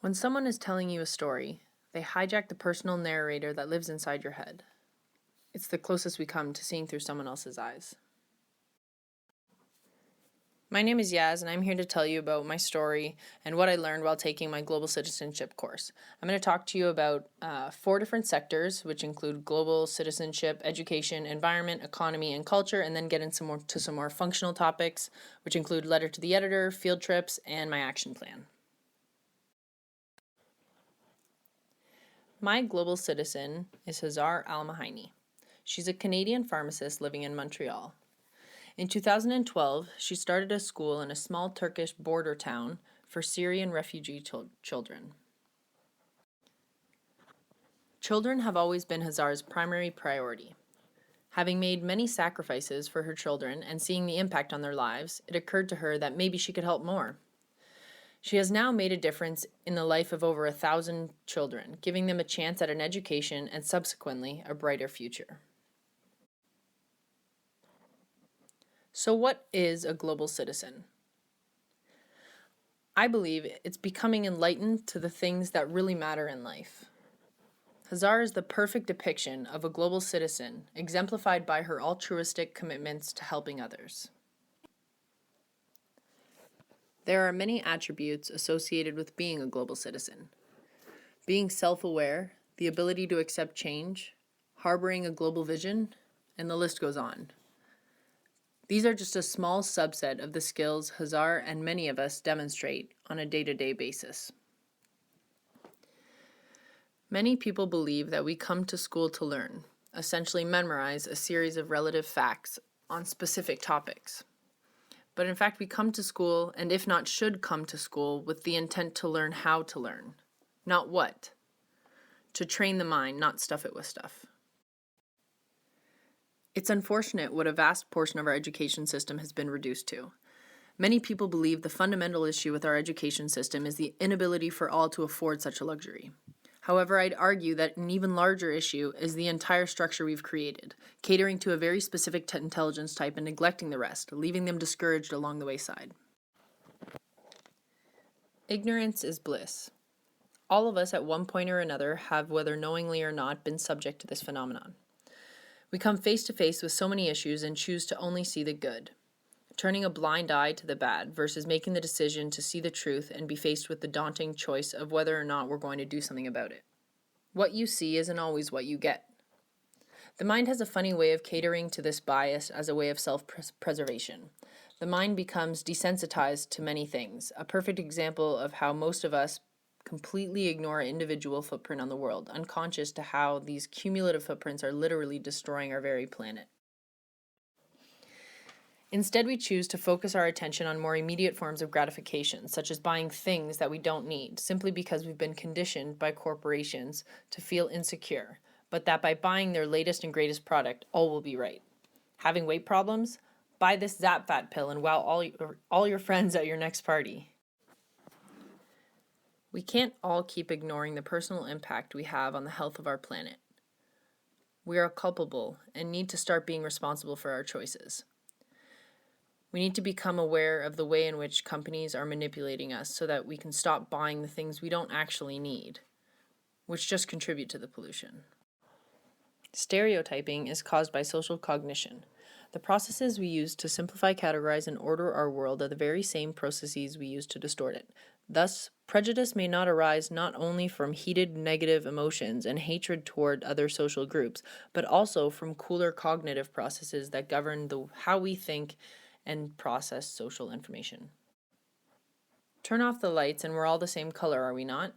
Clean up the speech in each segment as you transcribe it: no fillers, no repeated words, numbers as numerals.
When someone is telling you a story, they hijack the personal narrator that lives inside your head. It's the closest we come to seeing through someone else's eyes. My name is Yass, and I'm here to tell you about my story and what I learned while taking my global citizenship course. I'm going to talk to you about 4 different sectors, which include global citizenship, education, environment, economy, and culture, and then get into some more functional topics, which include letter to the editor, field trips, and my action plan. My global citizen is Hazar Al-Mahaini. She's a Canadian pharmacist living in Montreal. In 2012, she started a school in a small Turkish border town for Syrian refugee children. Children have always been Hazar's primary priority. Having made many sacrifices for her children and seeing the impact on their lives, it occurred to her that maybe she could help more. She has now made a difference in the life of over 1,000 children, giving them a chance at an education and subsequently a brighter future. So what is a global citizen? I believe it's becoming enlightened to the things that really matter in life. Hazar is the perfect depiction of a global citizen, exemplified by her altruistic commitments to helping others. There are many attributes associated with being a global citizen. Being self-aware, the ability to accept change, harboring a global vision, and the list goes on. These are just a small subset of the skills Hazar and many of us demonstrate on a day-to-day basis. Many people believe that we come to school to learn, essentially memorize a series of relative facts on specific topics. But in fact, we come to school, and if not should come to school, with the intent to learn how to learn, not what. To train the mind, not stuff it with stuff. It's unfortunate what a vast portion of our education system has been reduced to. Many people believe the fundamental issue with our education system is the inability for all to afford such a luxury. However, I'd argue that an even larger issue is the entire structure we've created, catering to a very specific intelligence type and neglecting the rest, leaving them discouraged along the wayside. Ignorance is bliss. All of us at one point or another have, whether knowingly or not, been subject to this phenomenon. We come face to face with so many issues and choose to only see the good, turning a blind eye to the bad versus making the decision to see the truth and be faced with the daunting choice of whether or not we're going to do something about it. What you see isn't always what you get. The mind has a funny way of catering to this bias as a way of self-preservation. The mind becomes desensitized to many things, a perfect example of how most of us completely ignore our individual footprint on the world, unconscious to how these cumulative footprints are literally destroying our very planet. Instead, we choose to focus our attention on more immediate forms of gratification, such as buying things that we don't need, simply because we've been conditioned by corporations to feel insecure, but that by buying their latest and greatest product, all will be right. Having weight problems? Buy this Zap Fat pill and wow all your friends at your next party. We can't all keep ignoring the personal impact we have on the health of our planet. We are culpable and need to start being responsible for our choices. We need to become aware of the way in which companies are manipulating us so that we can stop buying the things we don't actually need, which just contribute to the pollution. Stereotyping is caused by social cognition. The processes we use to simplify, categorize, and order our world are the very same processes we use to distort it. Thus, prejudice may not arise not only from heated negative emotions and hatred toward other social groups, but also from cooler cognitive processes that govern how we think and process social information. Turn off the lights and we're all the same color, are we not?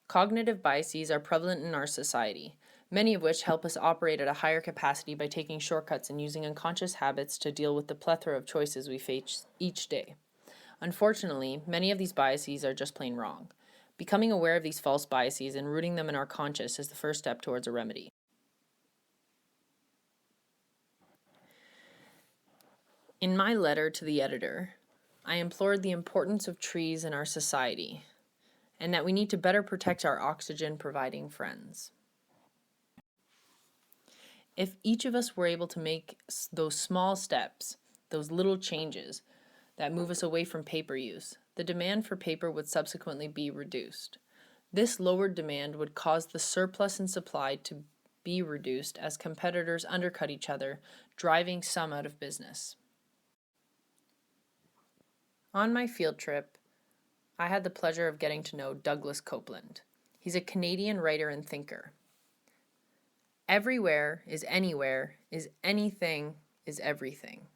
Cognitive biases are prevalent in our society, many of which help us operate at a higher capacity by taking shortcuts and using unconscious habits to deal with the plethora of choices we face each day. Unfortunately, many of these biases are just plain wrong. Becoming aware of these false biases and rooting them in our conscious is the first step towards a remedy. In my letter to the editor, I implored the importance of trees in our society and that we need to better protect our oxygen-providing friends. If each of us were able to make those small steps, those little changes that move us away from paper use, the demand for paper would subsequently be reduced. This lowered demand would cause the surplus in supply to be reduced as competitors undercut each other, driving some out of business. On my field trip, I had the pleasure of getting to know Douglas Copeland. He's a Canadian writer and thinker. Everywhere is anywhere, is anything, is everything.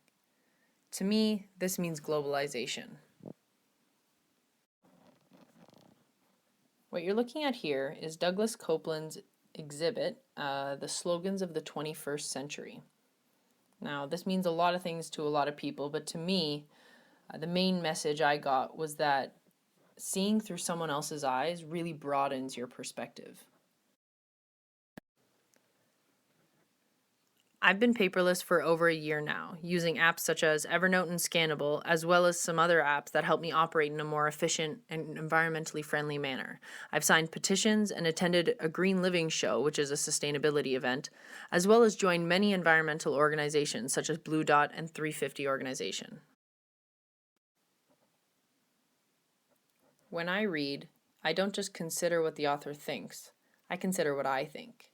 To me, this means globalization. What you're looking at here is Douglas Copeland's exhibit, The Slogans of the 21st Century. Now, this means a lot of things to a lot of people, but to me, the main message I got was that seeing through someone else's eyes really broadens your perspective. I've been paperless for over a year now, using apps such as Evernote and Scannable, as well as some other apps that help me operate in a more efficient and environmentally friendly manner. I've signed petitions and attended a Green Living Show, which is a sustainability event, as well as joined many environmental organizations such as Blue Dot and 350 Organization. When I read, I don't just consider what the author thinks, I consider what I think.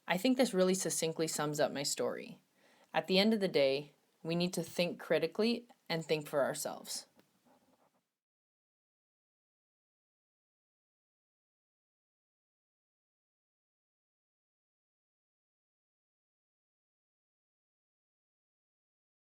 I think this really succinctly sums up my story. At the end of the day, we need to think critically and think for ourselves.